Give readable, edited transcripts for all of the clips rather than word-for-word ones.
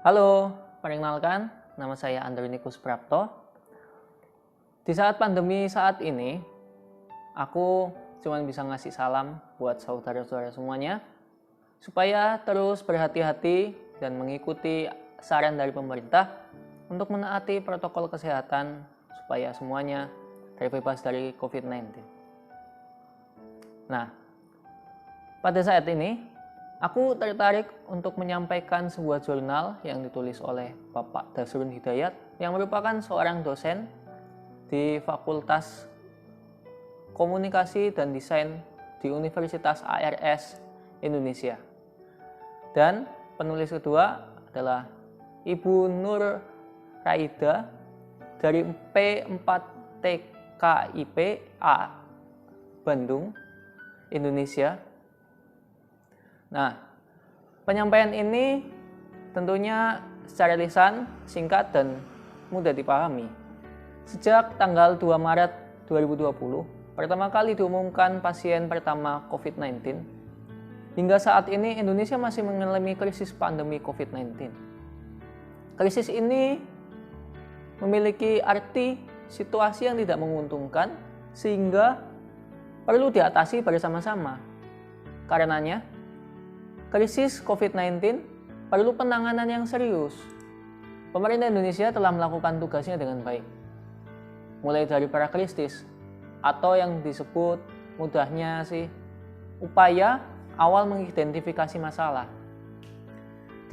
Halo, perkenalkan, nama saya Andronikus Prapto. Di saat pandemi saat ini, aku cuma bisa ngasih salam buat saudara-saudara semuanya, supaya terus berhati-hati dan mengikuti saran dari pemerintah untuk menaati protokol kesehatan supaya semuanya terbebas dari COVID-19. Nah, pada saat ini, aku tertarik untuk menyampaikan sebuah jurnal yang ditulis oleh Bapak Dasrun Hidayat yang merupakan seorang dosen di Fakultas Komunikasi dan Desain di Universitas ARS Indonesia. Dan penulis kedua adalah Ibu Nur Raida dari P4TKIP A Bandung, Indonesia. Nah, penyampaian ini tentunya secara lisan, singkat, dan mudah dipahami. Sejak tanggal 2 Maret 2020, pertama kali diumumkan pasien pertama COVID-19, hingga saat ini Indonesia masih mengalami krisis pandemi COVID-19. Krisis ini memiliki arti situasi yang tidak menguntungkan, sehingga perlu diatasi bersama-sama. Karenanya, krisis COVID-19 perlu penanganan yang serius. Pemerintah Indonesia telah melakukan tugasnya dengan baik. Mulai dari prakrisis atau yang disebut mudahnya upaya awal mengidentifikasi masalah.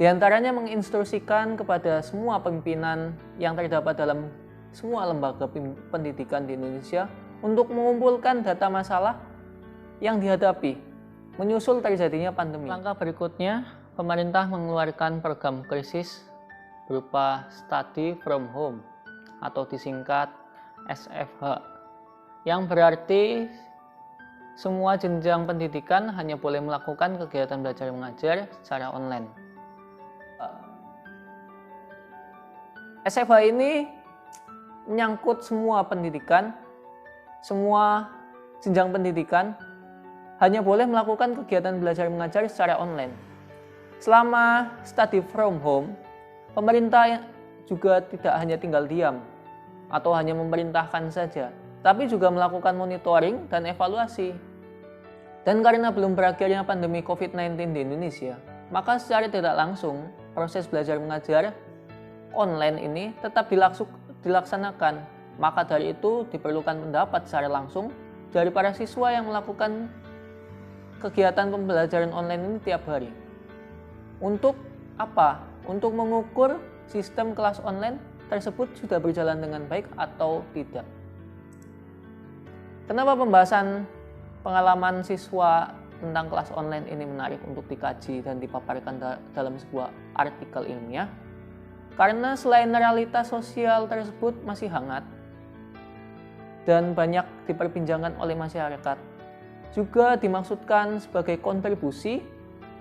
Di antaranya menginstruksikan kepada semua pimpinan yang terdapat dalam semua lembaga pendidikan di Indonesia untuk mengumpulkan data masalah yang dihadapi menyusul terjadinya pandemi. Langkah berikutnya, pemerintah mengeluarkan program krisis berupa Study from Home atau disingkat SFH, yang berarti semua jenjang pendidikan hanya boleh melakukan kegiatan belajar mengajar secara online. SFH ini menyangkut semua pendidikan, semua jenjang pendidikan hanya boleh melakukan kegiatan belajar mengajar secara online. Selama study from home, pemerintah juga tidak hanya tinggal diam atau hanya memerintahkan saja, tapi juga melakukan monitoring dan evaluasi. Dan karena belum berakhirnya pandemi COVID-19 di Indonesia, maka secara tidak langsung proses belajar mengajar online ini tetap dilaksanakan. Maka dari itu diperlukan pendapat secara langsung dari para siswa yang melakukan kegiatan pembelajaran online ini tiap hari. Untuk apa? Untuk mengukur sistem kelas online tersebut sudah berjalan dengan baik atau tidak. Kenapa pembahasan pengalaman siswa tentang kelas online ini menarik untuk dikaji dan dipaparkan dalam sebuah artikel ilmiah? Karena selain realitas sosial tersebut masih hangat dan banyak diperbincangkan oleh masyarakat, juga dimaksudkan sebagai kontribusi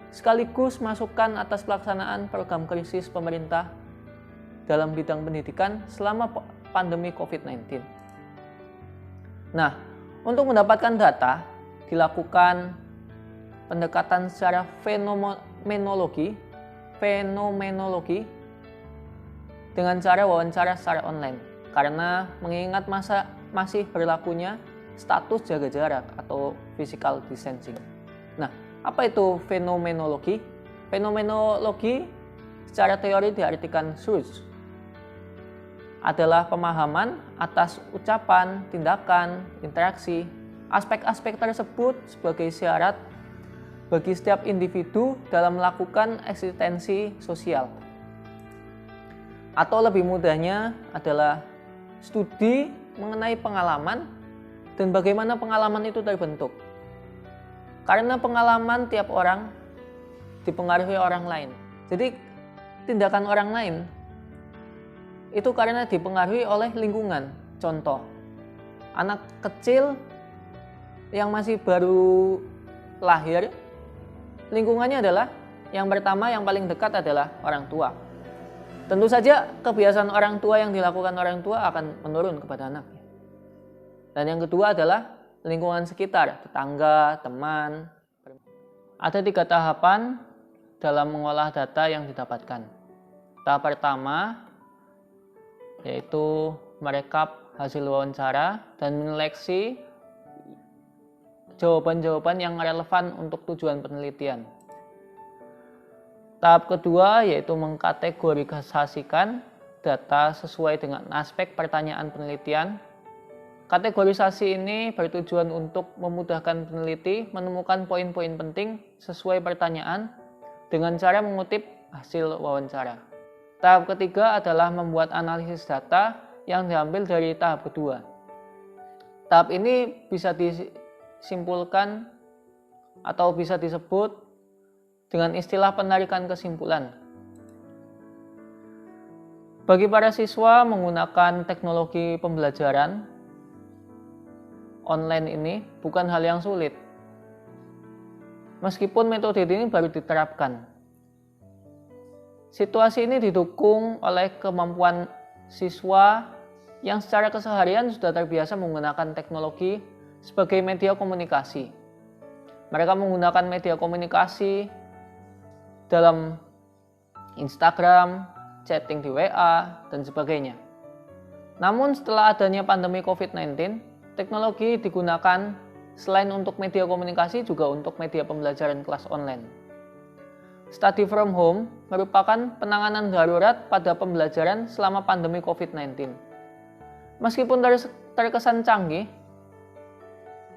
sekaligus masukan atas pelaksanaan program krisis pemerintah dalam bidang pendidikan selama pandemi COVID-19. Nah, untuk mendapatkan data, dilakukan pendekatan secara fenomenologi dengan cara wawancara secara online, karena mengingat masa masih berlakunya status jaga jarak atau physical distancing. Nah, apa itu fenomenologi? Fenomenologi secara teori diartikan truth adalah pemahaman atas ucapan, tindakan, interaksi. Aspek-aspek tersebut sebagai syarat bagi setiap individu dalam melakukan eksistensi sosial. Atau lebih mudahnya adalah studi mengenai pengalaman dan bagaimana pengalaman itu terbentuk. Karena pengalaman tiap orang dipengaruhi orang lain. Jadi tindakan orang lain itu karena dipengaruhi oleh lingkungan. Contoh, anak kecil yang masih baru lahir, lingkungannya adalah yang pertama, yang paling dekat adalah orang tua. Tentu saja kebiasaan orang tua yang dilakukan orang tua akan menurun kepada anaknya. Dan yang kedua adalah lingkungan sekitar, tetangga, teman. Ada 3 tahapan dalam mengolah data yang didapatkan. Tahap pertama yaitu merekap hasil wawancara dan menyeleksi jawaban-jawaban yang relevan untuk tujuan penelitian. Tahap kedua yaitu mengkategorisasikan data sesuai dengan aspek pertanyaan penelitian. Kategorisasi ini bertujuan untuk memudahkan peneliti menemukan poin-poin penting sesuai pertanyaan dengan cara mengutip hasil wawancara. Tahap ketiga adalah membuat analisis data yang diambil dari tahap kedua. Tahap ini bisa disimpulkan atau bisa disebut dengan istilah penarikan kesimpulan. Bagi para siswa menggunakan teknologi pembelajaran online ini bukan hal yang sulit. Meskipun metode ini baru diterapkan. Situasi ini didukung oleh kemampuan siswa yang secara keseharian sudah terbiasa menggunakan teknologi sebagai media komunikasi. Mereka menggunakan media komunikasi dalam Instagram, chatting di WA, dan sebagainya. Namun setelah adanya pandemi COVID-19, teknologi digunakan selain untuk media komunikasi juga untuk media pembelajaran kelas online. Study from home merupakan penanganan darurat pada pembelajaran selama pandemi COVID-19. Meskipun terkesan canggih,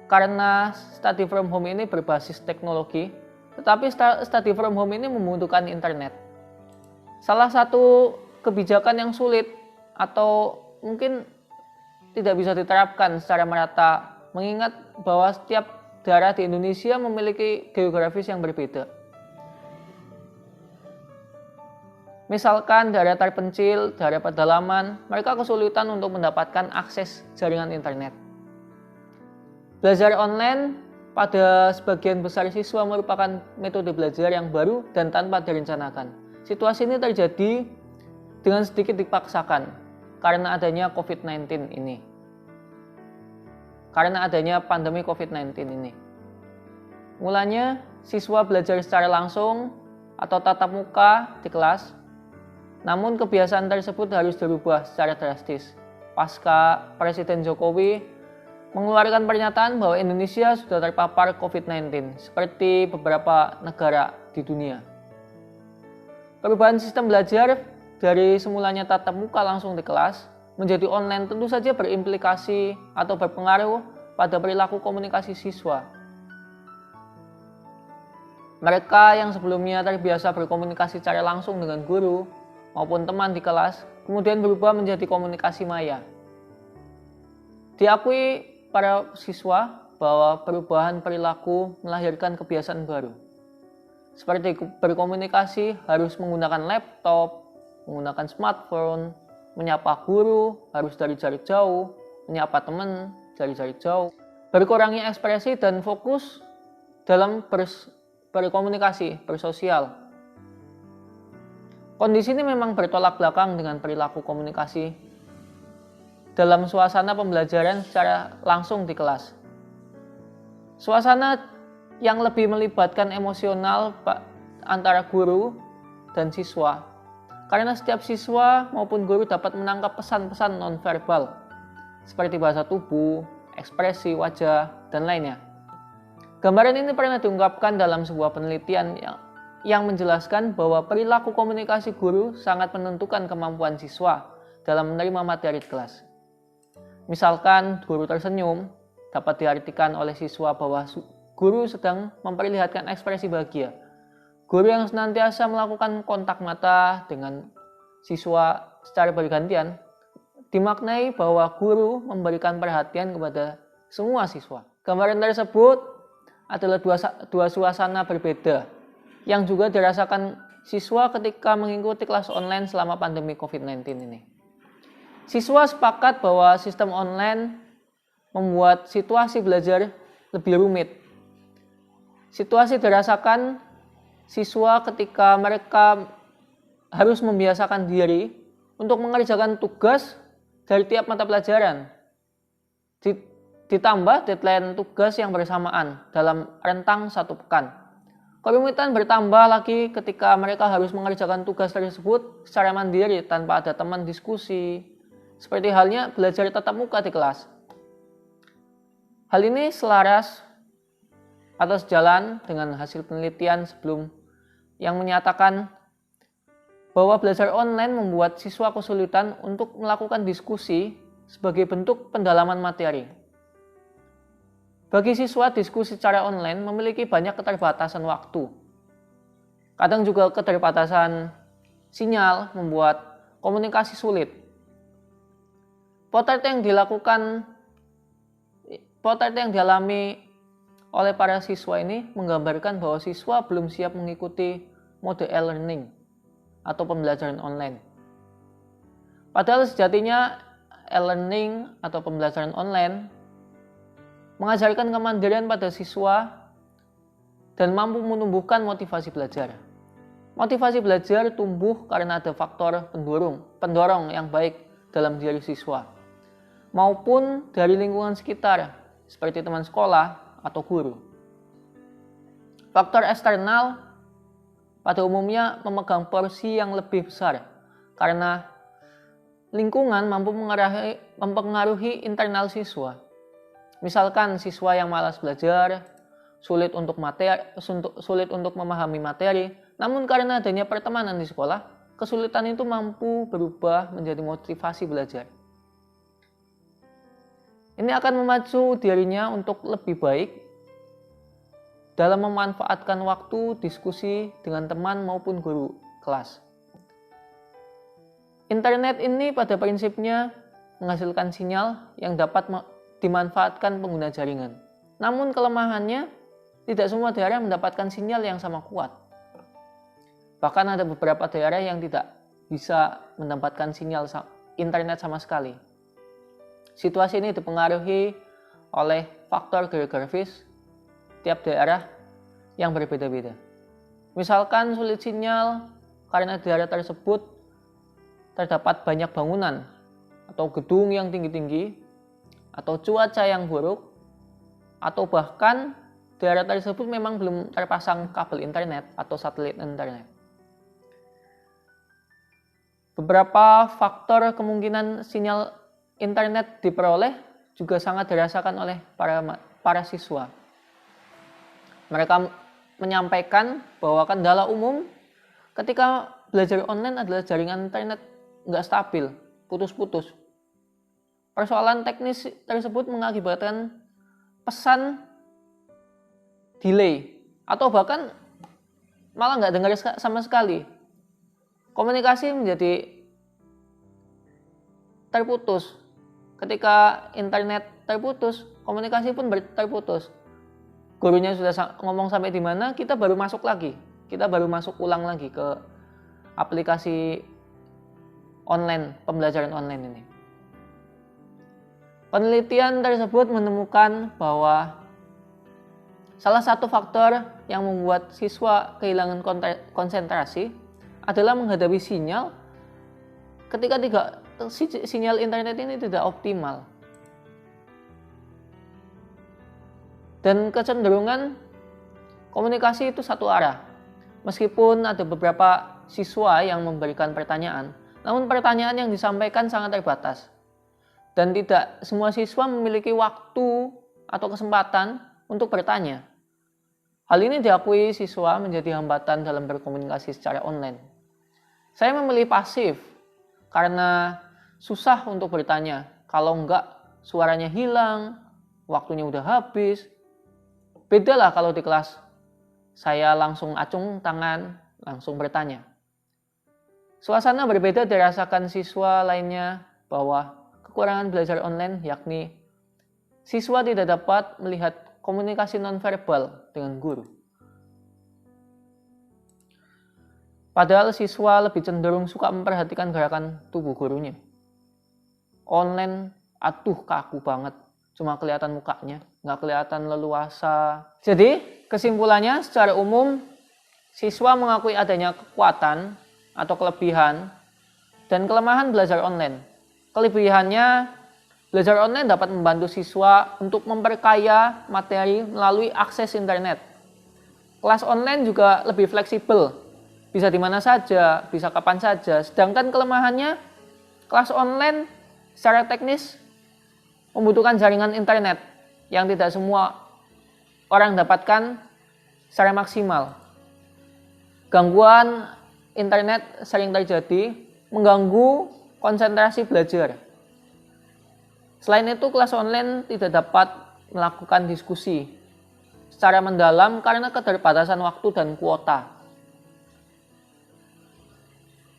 karena study from home ini berbasis teknologi, tetapi study from home ini membutuhkan internet. Salah satu kebijakan yang sulit atau mungkin tidak bisa diterapkan secara merata, mengingat bahwa setiap daerah di Indonesia memiliki geografis yang berbeda. Misalkan daerah terpencil, daerah pedalaman, mereka kesulitan untuk mendapatkan akses jaringan internet. Belajar online pada sebagian besar siswa merupakan metode belajar yang baru dan tanpa direncanakan. Situasi ini terjadi dengan sedikit dipaksakan karena adanya COVID-19 ini. Karena adanya pandemi COVID-19 ini. Mulanya, siswa belajar secara langsung atau tatap muka di kelas. Namun kebiasaan tersebut harus dirubah secara drastis. Pasca Presiden Jokowi mengeluarkan pernyataan bahwa Indonesia sudah terpapar COVID-19 seperti beberapa negara di dunia. Perubahan sistem belajar dari semulanya tatap muka langsung di kelas menjadi online tentu saja berimplikasi atau berpengaruh pada perilaku komunikasi siswa. Mereka yang sebelumnya terbiasa berkomunikasi secara langsung dengan guru maupun teman di kelas, kemudian berubah menjadi komunikasi maya. Diakui para siswa bahwa perubahan perilaku melahirkan kebiasaan baru. Seperti berkomunikasi harus menggunakan laptop, menggunakan smartphone, menyapa guru harus dari jarak jauh, menyapa teman dari jarak jauh, berkurangnya ekspresi dan fokus dalam berkomunikasi, bersosial. Kondisi ini memang bertolak belakang dengan perilaku komunikasi dalam suasana pembelajaran secara langsung di kelas. Suasana yang lebih melibatkan emosional antara guru dan siswa. Karena setiap siswa maupun guru dapat menangkap pesan-pesan nonverbal seperti bahasa tubuh, ekspresi wajah, dan lainnya. Gambaran ini pernah diungkapkan dalam sebuah penelitian yang menjelaskan bahwa perilaku komunikasi guru sangat menentukan kemampuan siswa dalam menerima materi di kelas. Misalkan guru tersenyum, dapat diartikan oleh siswa bahwa guru sedang memperlihatkan ekspresi bahagia. Guru yang senantiasa melakukan kontak mata dengan siswa secara bergantian dimaknai bahwa guru memberikan perhatian kepada semua siswa. Gambaran tersebut adalah dua suasana berbeda yang juga dirasakan siswa ketika mengikuti kelas online selama pandemi COVID-19 ini. Siswa sepakat bahwa sistem online membuat situasi belajar lebih rumit. Situasi dirasakan siswa ketika mereka harus membiasakan diri untuk mengerjakan tugas dari tiap mata pelajaran. Ditambah deadline tugas yang bersamaan dalam rentang 1 pekan. Kerumitan bertambah lagi ketika mereka harus mengerjakan tugas tersebut secara mandiri tanpa ada teman diskusi, seperti halnya belajar tatap muka di kelas. Hal ini selaras atau sejalan dengan hasil penelitian sebelum yang menyatakan bahwa belajar online membuat siswa kesulitan untuk melakukan diskusi sebagai bentuk pendalaman materi. Bagi siswa, diskusi secara online memiliki banyak keterbatasan waktu. Kadang juga keterbatasan sinyal membuat komunikasi sulit. Potret yang dialami oleh para siswa ini menggambarkan bahwa siswa belum siap mengikuti mode e-learning atau pembelajaran online. Padahal sejatinya e-learning atau pembelajaran online mengajarkan kemandirian pada siswa dan mampu menumbuhkan motivasi belajar. Motivasi belajar tumbuh karena ada faktor pendorong yang baik dalam diri siswa, maupun dari lingkungan sekitar, seperti teman sekolah atau guru. Faktor eksternal pada umumnya memegang porsi yang lebih besar, karena lingkungan mampu mempengaruhi internal siswa. Misalkan siswa yang malas belajar, sulit untuk memahami materi, namun karena adanya pertemanan di sekolah, kesulitan itu mampu berubah menjadi motivasi belajar. Ini akan memacu dirinya untuk lebih baik dalam memanfaatkan waktu diskusi dengan teman maupun guru kelas. Internet ini pada prinsipnya menghasilkan sinyal yang dapat dimanfaatkan pengguna jaringan. Namun kelemahannya, tidak semua daerah mendapatkan sinyal yang sama kuat. Bahkan ada beberapa daerah yang tidak bisa mendapatkan sinyal internet sama sekali. Situasi ini dipengaruhi oleh faktor geografis tiap daerah yang berbeda-beda. Misalkan sulit sinyal karena daerah tersebut terdapat banyak bangunan atau gedung yang tinggi-tinggi, atau cuaca yang buruk, atau bahkan daerah tersebut memang belum terpasang kabel internet atau satelit internet. Beberapa faktor kemungkinan sinyal internet diperoleh juga sangat dirasakan oleh para siswa. Mereka menyampaikan bahwa kendala umum ketika belajar online adalah jaringan internet nggak stabil, putus-putus. Persoalan teknis tersebut mengakibatkan pesan delay atau bahkan malah nggak dengar sama sekali. Komunikasi menjadi terputus. Ketika internet terputus, komunikasi pun terputus. Gurunya sudah ngomong sampai di mana, kita baru masuk lagi. Kita baru masuk ulang lagi ke aplikasi online, pembelajaran online ini. Penelitian tersebut menemukan bahwa salah satu faktor yang membuat siswa kehilangan konsentrasi adalah menghadapi sinyal ketika sinyal internet ini tidak optimal. Dan kecenderungan komunikasi itu satu arah. Meskipun ada beberapa siswa yang memberikan pertanyaan, namun pertanyaan yang disampaikan sangat terbatas. Dan tidak semua siswa memiliki waktu atau kesempatan untuk bertanya. Hal ini diakui siswa menjadi hambatan dalam berkomunikasi secara online. Saya memilih pasif karena susah untuk bertanya. Kalau enggak, suaranya hilang, waktunya udah habis. Bedalah kalau di kelas, saya langsung acung tangan, langsung bertanya. Suasana berbeda dirasakan siswa lainnya bahwa kekurangan belajar online yakni siswa tidak dapat melihat komunikasi nonverbal dengan guru. Padahal siswa lebih cenderung suka memperhatikan gerakan tubuh gurunya. Online, aduh kaku banget, cuma kelihatan mukanya, nggak kelihatan leluasa. Jadi kesimpulannya secara umum, siswa mengakui adanya kekuatan atau kelebihan dan kelemahan belajar online. Kelebihannya, belajar online dapat membantu siswa untuk memperkaya materi melalui akses internet. Kelas online juga lebih fleksibel, bisa di mana saja, bisa kapan saja. Sedangkan kelemahannya, kelas online secara teknis membutuhkan jaringan internet yang tidak semua orang dapatkan secara maksimal. Gangguan internet sering terjadi, mengganggu konsentrasi belajar. Selain itu, kelas online tidak dapat melakukan diskusi secara mendalam karena keterbatasan waktu dan kuota.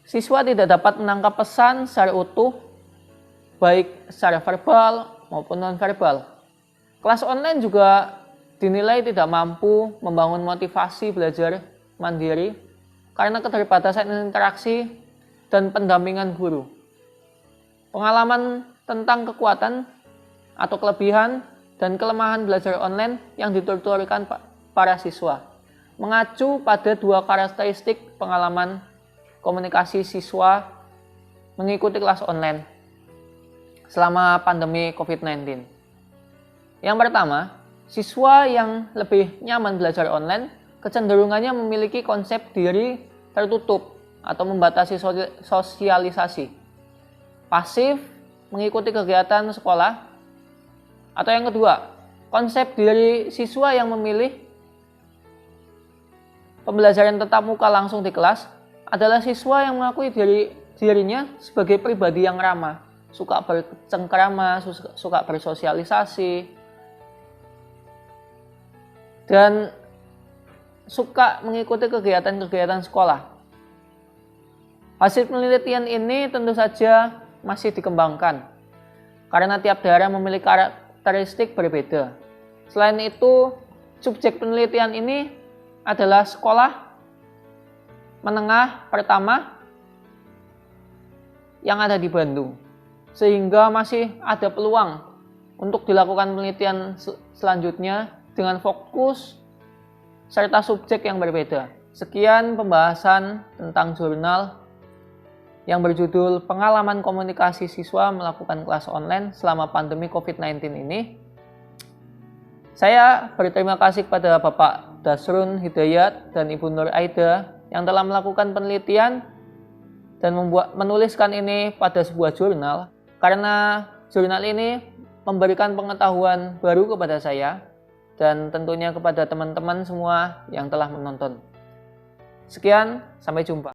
Siswa tidak dapat menangkap pesan secara utuh, baik secara verbal maupun non-verbal. Kelas online juga dinilai tidak mampu membangun motivasi belajar mandiri karena keterbatasan interaksi dan pendampingan guru. Pengalaman tentang kekuatan atau kelebihan dan kelemahan belajar online yang dituturkan para siswa mengacu pada dua karakteristik pengalaman komunikasi siswa mengikuti kelas online selama pandemi COVID-19. Yang pertama, siswa yang lebih nyaman belajar online kecenderungannya memiliki konsep diri tertutup atau membatasi sosialisasi, pasif mengikuti kegiatan sekolah. Atau yang kedua, konsep diri siswa yang memilih pembelajaran tatap muka langsung di kelas adalah siswa yang mengakui dirinya sebagai pribadi yang ramah, suka bercengkrama, suka bersosialisasi, dan suka mengikuti kegiatan-kegiatan sekolah. Hasil penelitian ini tentu saja masih dikembangkan, karena tiap daerah memiliki karakteristik berbeda. Selain itu, subjek penelitian ini adalah sekolah menengah pertama yang ada di Bandung, sehingga masih ada peluang untuk dilakukan penelitian selanjutnya dengan fokus serta subjek yang berbeda. Sekian pembahasan tentang jurnal yang berjudul Pengalaman Komunikasi Siswa Melakukan Kelas Online Selama Pandemi COVID-19 ini. Saya berterima kasih kepada Bapak Dasrun Hidayat dan Ibu Nur Aida yang telah melakukan penelitian dan menuliskan ini pada sebuah jurnal, karena jurnal ini memberikan pengetahuan baru kepada saya dan tentunya kepada teman-teman semua yang telah menonton. Sekian, sampai jumpa.